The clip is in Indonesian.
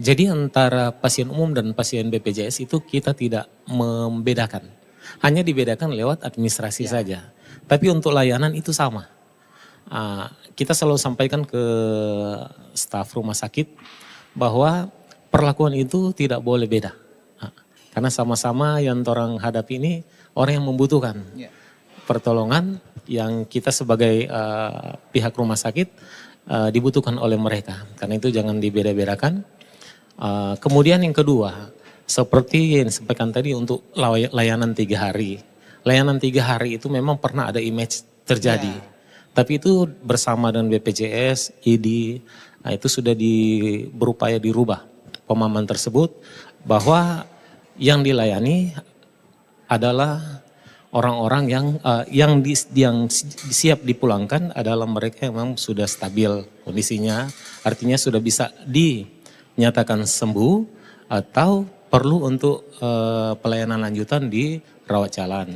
Jadi antara pasien umum dan pasien BPJS itu kita tidak membedakan. Hanya dibedakan lewat administrasi saja. Tapi untuk layanan itu sama. Kita selalu sampaikan ke staf rumah sakit bahwa perlakuan itu tidak boleh beda. Karena sama-sama yang orang hadapi ini orang yang membutuhkan pertolongan yang kita sebagai pihak rumah sakit dibutuhkan oleh mereka. Karena itu jangan dibeda-bedakan. Kemudian yang kedua, seperti yang disampaikan tadi untuk layanan 3 hari. Layanan 3 hari itu memang pernah ada image terjadi. Tapi itu bersama dengan BPJS, ID, itu sudah berupaya dirubah pemahaman tersebut bahwa yang dilayani adalah orang-orang yang siap dipulangkan adalah mereka yang memang sudah stabil kondisinya, artinya sudah bisa dinyatakan sembuh atau perlu untuk pelayanan lanjutan di rawat jalan.